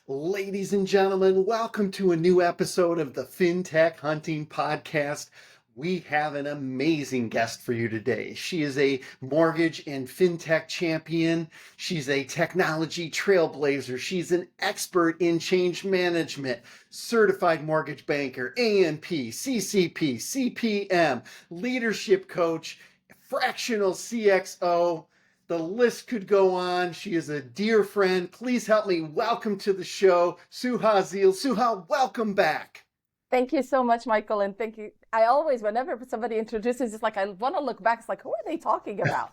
Ladies and gentlemen, welcome to a new episode of the FinTech Hunting Podcast. We have an amazing guest for you today. She is a mortgage and fintech champion. She's a technology trailblazer. She's an expert in change management, certified mortgage banker, A&P, CCP, CPM, leadership coach, fractional CXO. The list could go on. She is a dear friend. Please help me welcome to the show, Suha Zehl. Suha, welcome back. Thank you so much, Michael, and thank you. I always, whenever somebody introduces, it's like I want to look back. It's like, who are they talking about?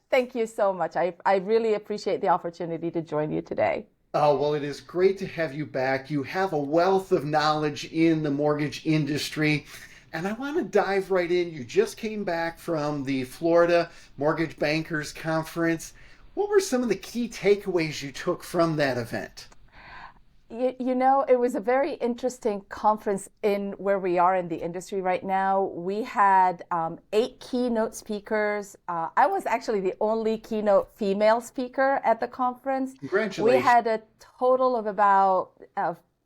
Thank you so much. I really appreciate the opportunity to join you today. Oh, well, it is great to have you back. You have a wealth of knowledge in the mortgage industry. And I want to dive right in. You just came back from the Florida Mortgage Bankers Conference. What were some of the key takeaways you took from that event? You know, it was a very interesting conference in where we are in the industry right now. We had 8 keynote speakers. I was actually the only keynote female speaker at the conference. Congratulations. We had a total of about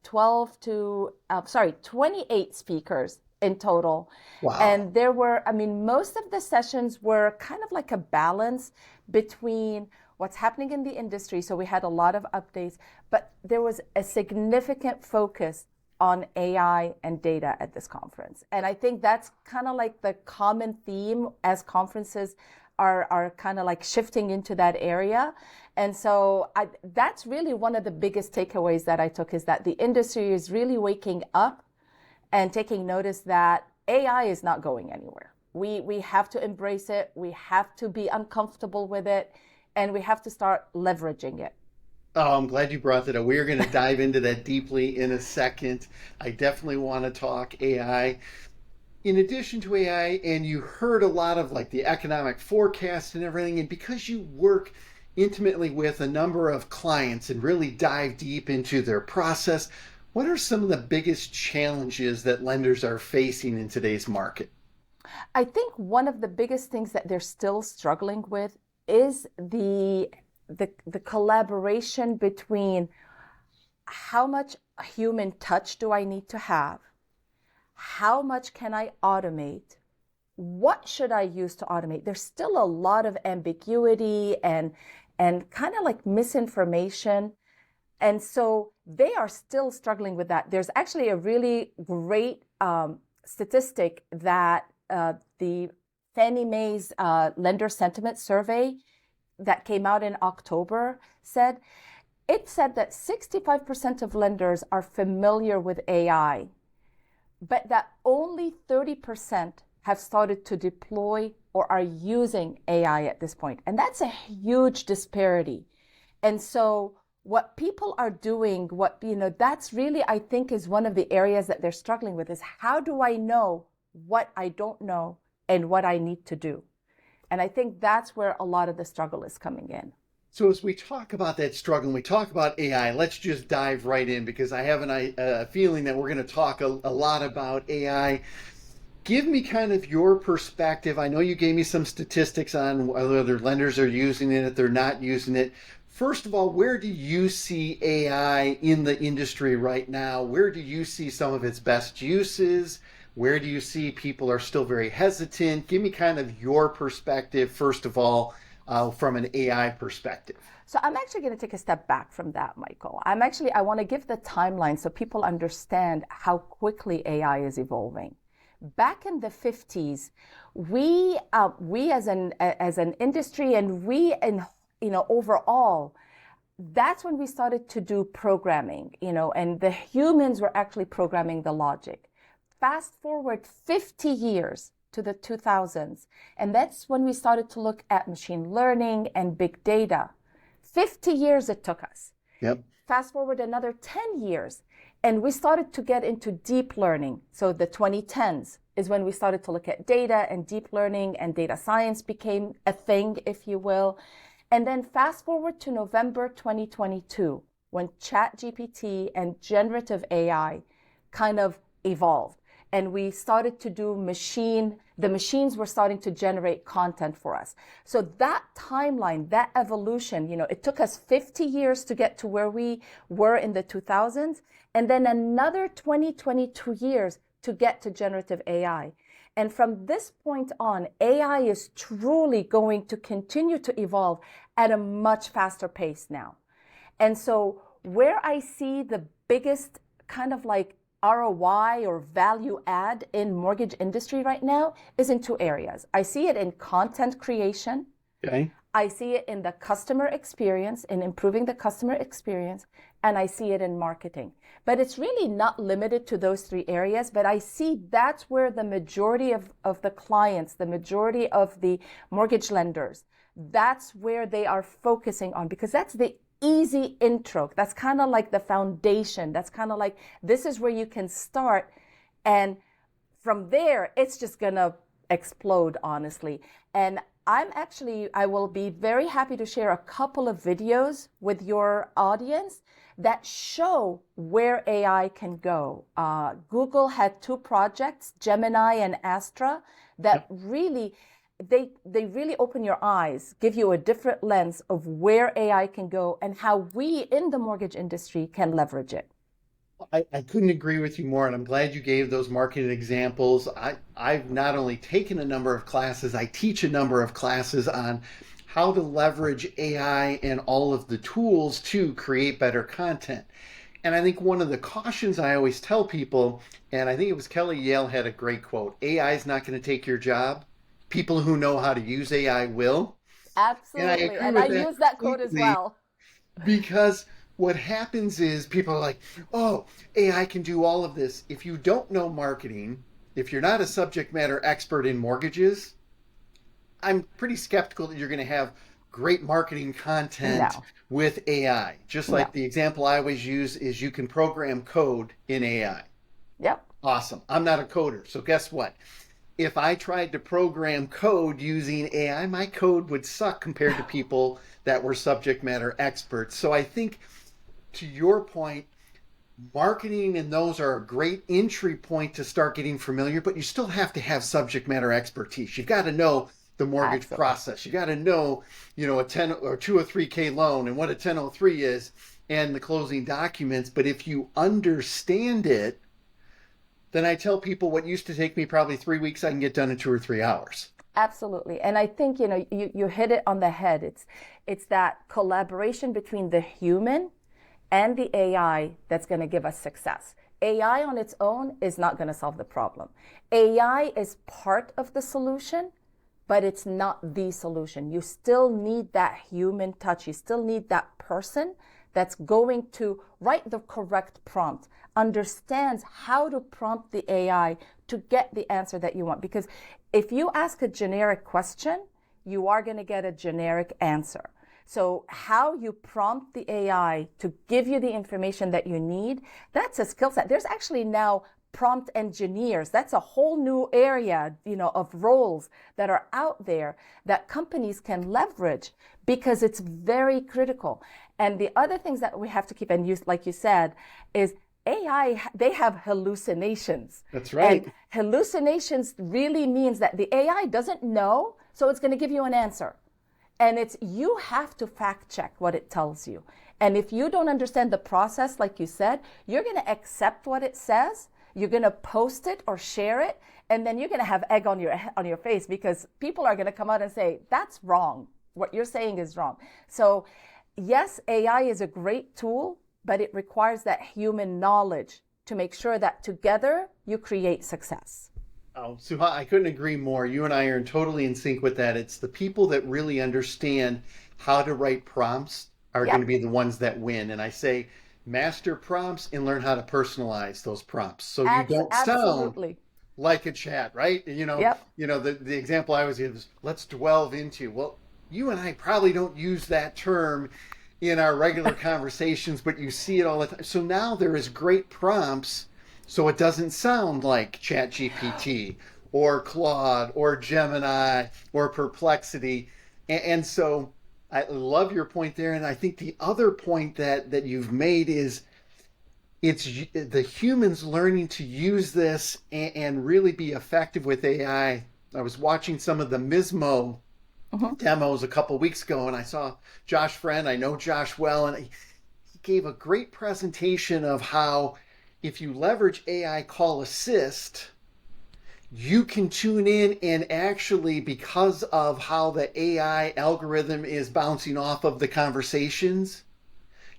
28 speakers in total. Wow. And there were, most of the sessions were kind of like a balance between what's happening in the industry. So we had a lot of updates, but there was a significant focus on AI and data at this conference. And I think that's kind of like the common theme as conferences are kind of like shifting into that area. And so that's really one of the biggest takeaways that I took, is that the industry is really waking up and taking notice that AI is not going anywhere. We have to embrace it. We have to be uncomfortable with it, and we have to start leveraging it. Oh, I'm glad you brought that up. We're going to dive into that deeply in a second. I definitely want to talk AI. In addition to AI, and you heard a lot of like the economic forecast and everything, and because you work intimately with a number of clients and really dive deep into their process, what are some of the biggest challenges that lenders are facing in today's market? I think one of the biggest things that they're still struggling with is the collaboration between how much human touch do I need to have, how much can I automate, what should I use to automate. There's still a lot of ambiguity and kind of like misinformation. And so they are still struggling with that. There's actually a really great statistic that the Fannie Mae's lender sentiment survey that came out in October said that 65% of lenders are familiar with AI, but that only 30% have started to deploy or are using AI at this point. And that's a huge disparity. And so what people are doing, that's really, I think, is one of the areas that they're struggling with, is how do I know what I don't know and what I need to do? And I think that's where a lot of the struggle is coming in. So as we talk about that struggle and we talk about AI, let's just dive right in, because I have a feeling that we're going to talk a lot about AI. Give me kind of your perspective. I know you gave me some statistics on whether lenders are using it, if they're not using it. First of all, where do you see AI in the industry right now? Where do you see some of its best uses? Where do you see people are still very hesitant? Give me kind of your perspective, first of all, from an AI perspective. So I'm actually going to take a step back from that, Michael. I want to give the timeline so people understand how quickly AI is evolving. Back in the 50s, we as an industry, and overall, that's when we started to do programming, and the humans were actually programming the logic. Fast forward 50 years to the 2000s, and that's when we started to look at machine learning and big data. 50 years it took us. Yep. Fast forward another 10 years, and we started to get into deep learning. So the 2010s is when we started to look at data, and deep learning and data science became a thing, if you will. And then fast forward to November 2022, when ChatGPT and generative AI kind of evolved. and we started to do the machines were starting to generate content for us. So that timeline, that evolution, it took us 50 years to get to where we were in the 2000s, and then another 22 years to get to generative AI. And from this point on, AI is truly going to continue to evolve at a much faster pace now. And so where I see the biggest kind of like ROI or value add in mortgage industry right now is in two areas. I see it in content creation. Okay. I see it in the customer experience, in improving the customer experience, and I see it in marketing. But it's really not limited to those three areas, but I see that's where the majority of the clients, the majority of the mortgage lenders, that's where they are focusing on, because that's the easy intro. That's kind of like the foundation. That's kind of like, this is where you can start. And from there, it's just going to explode, honestly. And I will be very happy to share a couple of videos with your audience that show where AI can go. Google had two projects, Gemini and Astra, that really, they really open your eyes, give you a different lens of where AI can go and how we in the mortgage industry can leverage it. I couldn't agree with you more, and I'm glad you gave those marketing examples. I've not only taken a number of classes, I teach a number of classes on how to leverage AI and all of the tools to create better content. And I think one of the cautions I always tell people, and I think it was Kelly Yale had a great quote, AI is not going to take your job. People who know how to use AI will. Absolutely. And I use that quote as well. Because what happens is people are like, oh, AI can do all of this. If you don't know marketing, if you're not a subject matter expert in mortgages, I'm pretty skeptical that you're going to have great marketing content with AI. Just like the example I always use is you can program code in AI. Yep. Awesome. I'm not a coder. So guess what? If I tried to program code using AI, my code would suck compared to people that were subject matter experts. So I think, to your point, marketing and those are a great entry point to start getting familiar, but you still have to have subject matter expertise. You've got to know the mortgage process. You got to know, a 10 or 203K loan and what a 1003 is and the closing documents. But if you understand it, then I tell people what used to take me probably 3 weeks, I can get done in 2 or 3 hours. Absolutely. And I think, you hit it on the head. It's that collaboration between the human and the AI that's going to give us success. AI on its own is not going to solve the problem. AI is part of the solution, but it's not the solution. You still need that human touch. You still need that person that's going to write the correct prompt, understands how to prompt the AI to get the answer that you want. Because if you ask a generic question, you are going to get a generic answer. So how you prompt the AI to give you the information that you need, that's a skill set. There's actually now prompt engineers. That's a whole new area, of roles that are out there that companies can leverage because it's very critical. And the other things that we have to keep in use, like you said, is AI, they have hallucinations. That's right. And hallucinations really means that the AI doesn't know, so it's going to give you an answer. And you have to fact check what it tells you. And if you don't understand the process, like you said, you're going to accept what it says, you're going to post it or share it, and then you're going to have egg on your face because people are going to come out and say, that's wrong. What you're saying is wrong. So yes, AI is a great tool, but it requires that human knowledge to make sure that together you create success. Oh, Suha, I couldn't agree more. You and I are totally in sync with that. It's the people that really understand how to write prompts are going to be the ones that win. And I say, master prompts and learn how to personalize those prompts so you don't sound like a chat, right? The example I always give is let's delve into. Well, you and I probably don't use that term in our regular conversations, but you see it all the time. So now there is great prompts so it doesn't sound like ChatGPT or Claude or Gemini or Perplexity. And so I love your point there. And I think the other point that you've made is it's the humans learning to use this and really be effective with AI. I was watching some of the Mismo demos a couple weeks ago, and I saw Josh Friend. I know Josh well, and he gave a great presentation of how if you leverage AI call assist, you can tune in and actually, because of how the AI algorithm is bouncing off of the conversations,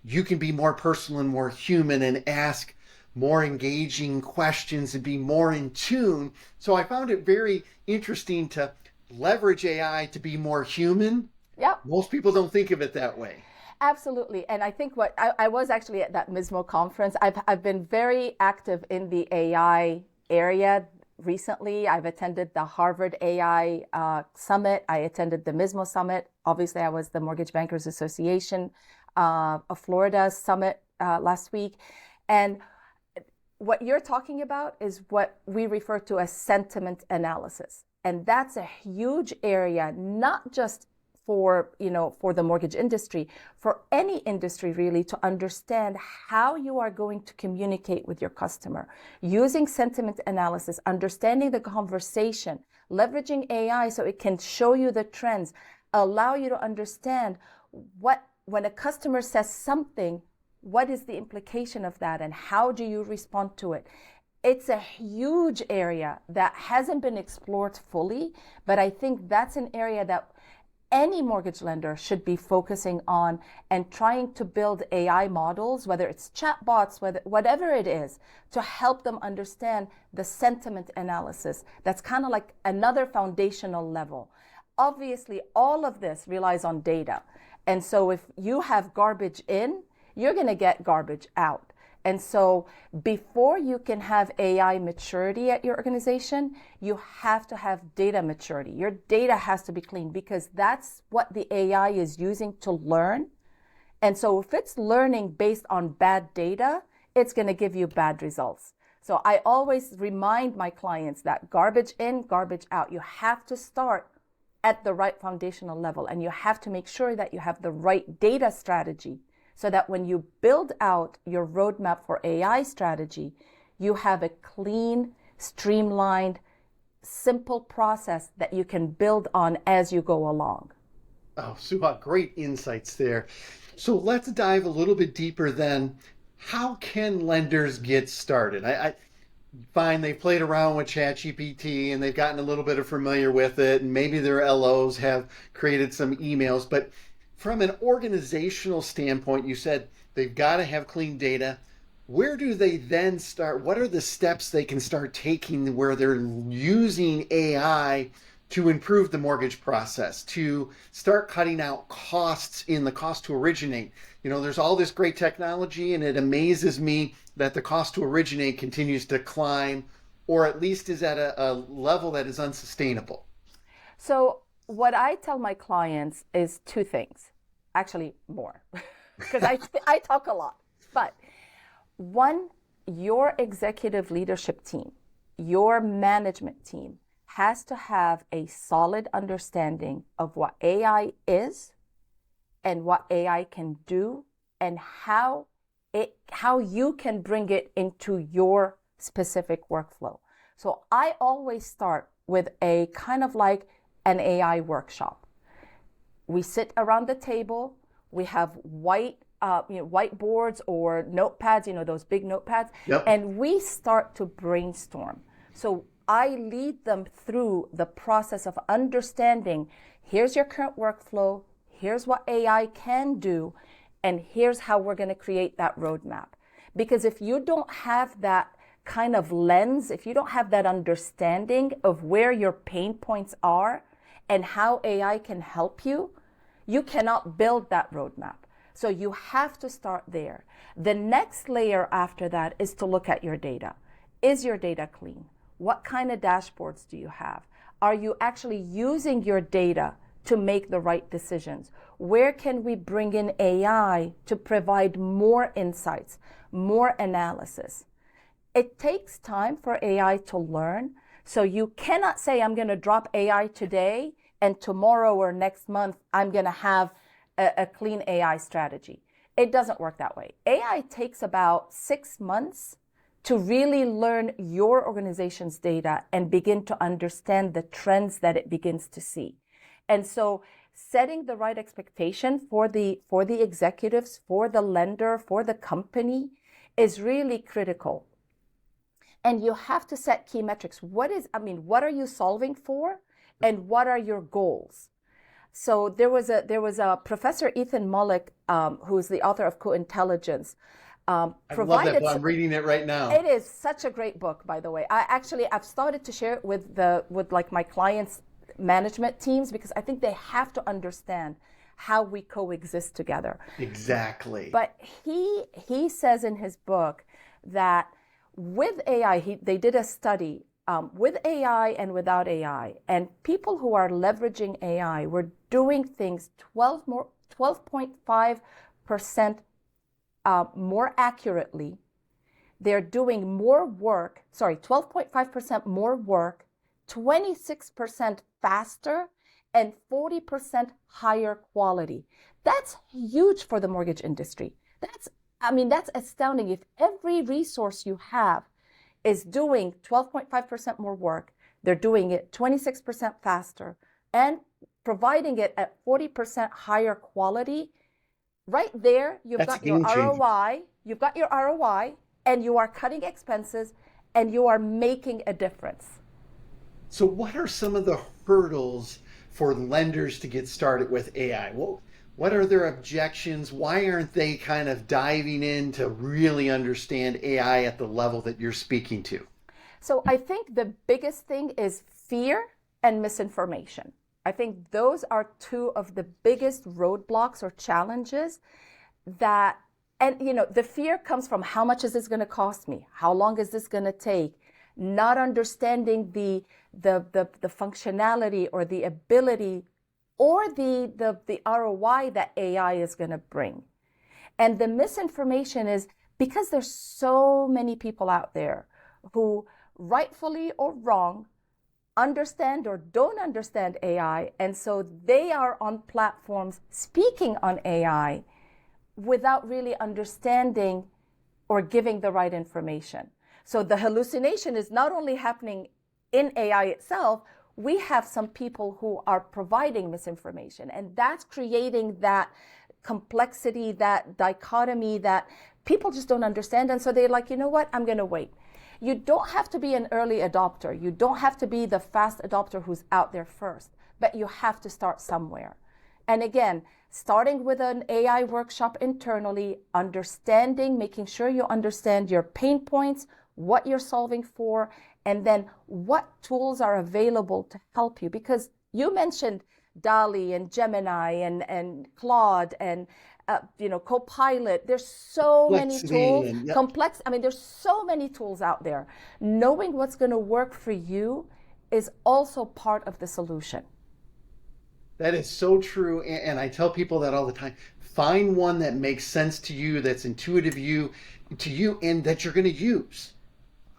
you can be more personal and more human and ask more engaging questions and be more in tune. So I found it very interesting to leverage AI to be more human. Yep. Most people don't think of it that way. Absolutely. And I think what I was actually at that Mismo conference. I've been very active in the AI area recently. I've attended the Harvard AI Summit. I attended the Mismo Summit. Obviously, I was the Mortgage Bankers Association of Florida Summit last week. And what you're talking about is what we refer to as sentiment analysis. And that's a huge area, not just for the mortgage industry, for any industry really, to understand how you are going to communicate with your customer using sentiment analysis, understanding the conversation, leveraging AI so it can show you the trends, allow you to understand when a customer says something, what is the implication of that and how do you respond to it? It's a huge area that hasn't been explored fully, but I think that's an area that any mortgage lender should be focusing on and trying to build AI models, whether it's chatbots, whatever it is, to help them understand the sentiment analysis. That's kind of like another foundational level. Obviously, all of this relies on data. And so if you have garbage in, you're going to get garbage out. And so before you can have AI maturity at your organization, you have to have data maturity. Your data has to be clean because that's what the AI is using to learn. And so if it's learning based on bad data, it's going to give you bad results. So I always remind my clients that garbage in, garbage out. You have to start at the right foundational level, and you have to make sure that you have the right data strategy, so that when you build out your roadmap for AI strategy, you have a clean, streamlined, simple process that you can build on as you go along. Oh, Suha, great insights there. So let's dive a little bit deeper then. How can lenders get started? I find they've played around with ChatGPT and they've gotten a little bit of familiar with it, and maybe their LOs have created some emails, but from an organizational standpoint, you said they've got to have clean data. Where do they then start? What are the steps they can start taking where they're using AI to improve the mortgage process, to start cutting out costs in the cost to originate? There's all this great technology, and it amazes me that the cost to originate continues to climb, or at least is at a level that is unsustainable. So what I tell my clients is two things. Actually, more, because I talk a lot. But one, your executive leadership team, your management team has to have a solid understanding of what AI is and what AI can do and how you can bring it into your specific workflow. So I always start with a kind of like an AI workshop. We sit around the table. We have whiteboards or notepads, those big notepads, Yep. And we start to brainstorm. So I lead them through the process of understanding, here's your current workflow, here's what AI can do, and here's how we're going to create that roadmap. Because if you don't have that kind of lens, if you don't have that understanding of where your pain points are and how AI can help you, you cannot build that roadmap. So you have to start there. The next layer after that is to look at your data. Is your data clean? What kind of dashboards do you have? Are you actually using your data to make the right decisions? Where can we bring in AI to provide more insights, more analysis? It takes time for AI to learn. So you cannot say, I'm going to drop AI today and tomorrow or next month, I'm going to have a clean AI strategy. It doesn't work that way. AI takes about 6 months to really learn your organization's data and begin to understand the trends that it begins to see. And so setting the right expectation for the executives, for the lender, for the company is really critical. And you have to set key metrics. What are you solving for? And what are your goals? So there was a Professor Ethan Mollick, who's the author of Co-Intelligence. I love that book. I'm reading it right now. It is such a great book, by the way. I've started to share it with like my clients' management teams, because I think they have to understand how we coexist together. Exactly. But he says in his book that with AI, they did a study with AI and without AI, and people who are leveraging AI were doing things 12.5% more accurately. They're doing more work, 12.5% more work, 26% faster, and 40% higher quality. That's huge for the mortgage industry. That's astounding. If every resource you have is doing 12.5% more work, they're doing it 26% faster, and providing it at 40% higher quality, right there, you've got your ROI, and you are cutting expenses, and you are making a difference. So what are some of the hurdles for lenders to get started with AI? What are their objections? Why aren't they kind of diving in to really understand AI at the level that you're speaking to? So I think the biggest thing is fear and misinformation. I think those are two of the biggest roadblocks or challenges that, and the fear comes from, how much is this going to cost me? How long is this going to take? Not understanding the functionality or the ability or the ROI that AI is going to bring. And the misinformation is because there's so many people out there who, rightfully or wrong, understand or don't understand AI, and so they are on platforms speaking on AI without really understanding or giving the right information. So the hallucination is not only happening in AI itself, we have some people who are providing misinformation, and that's creating that complexity, that dichotomy that people just don't understand. And so they're like, you know what, I'm going to wait. You don't have to be an early adopter. You don't have to be the fast adopter who's out there first, but you have to start somewhere. And again, starting with an AI workshop internally, understanding, making sure you understand your pain points, what you're solving for, and then what tools are available to help you. Because you mentioned DALL-E and Gemini and Claude and Copilot. There's so many tools. There's so many tools out there. Knowing what's going to work for you is also part of the solution. That is so true. And I tell people that all the time. Find one that makes sense to you, that's intuitive to you, and that you're going to use,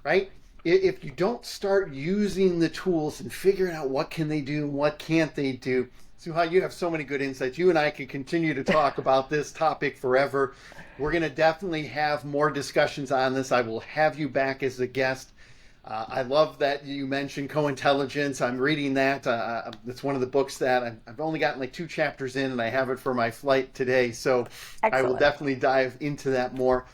right? If you don't start using the tools and figuring out what can they do and what can't they do. Suha, you have so many good insights. You and I can continue to talk about this topic forever. We're going to definitely have more discussions on this. I will have you back as a guest. I love that you mentioned Co-Intelligence. I'm reading that. It's one of the books that I've only gotten like 2 chapters in, and I have it for my flight today. So excellent. I will definitely dive into that more.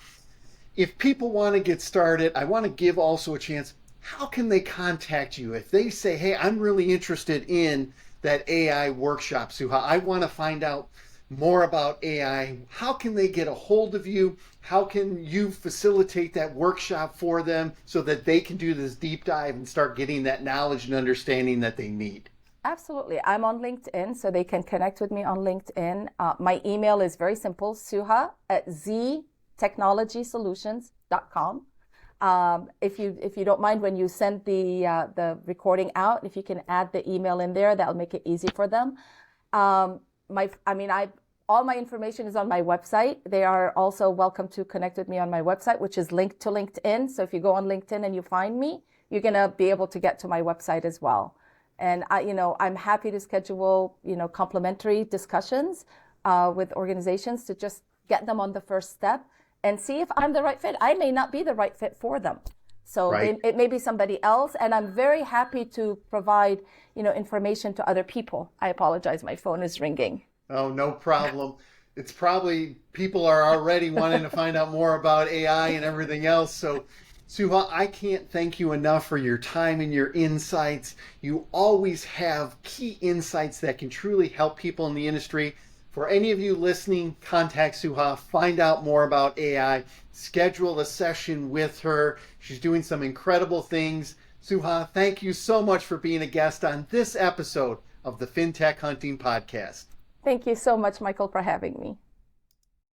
If people want to get started, I want to give also a chance. How can they contact you? If they say, hey, I'm really interested in that AI workshop, Suha, I want to find out more about AI. How can they get a hold of you? How can you facilitate that workshop for them so that they can do this deep dive and start getting that knowledge and understanding that they need? Absolutely. I'm on LinkedIn, so they can connect with me on LinkedIn. My email is very simple, suha@ztechnologysolutions.com. If you don't mind, when you send the recording out, if you can add the email in there, that'll make it easy for them. All my information is on my website. They are also welcome to connect with me on my website, which is linked to LinkedIn. So if you go on LinkedIn and you find me, you're gonna be able to get to my website as well. And I'm happy to schedule complimentary discussions with organizations to just get them on the first step, and see if I'm the right fit. I may not be the right fit for them. So it may be somebody else, and I'm very happy to provide, information to other people. I apologize, my phone is ringing. Oh, no problem. It's probably people are already wanting to find out more about AI and everything else. So, Suha, I can't thank you enough for your time and your insights. You always have key insights that can truly help people in the industry. For any of you listening, contact Suha, find out more about AI, schedule a session with her. She's doing some incredible things. Suha, thank you so much for being a guest on this episode of the FinTech Hunting Podcast. Thank you so much, Michael, for having me.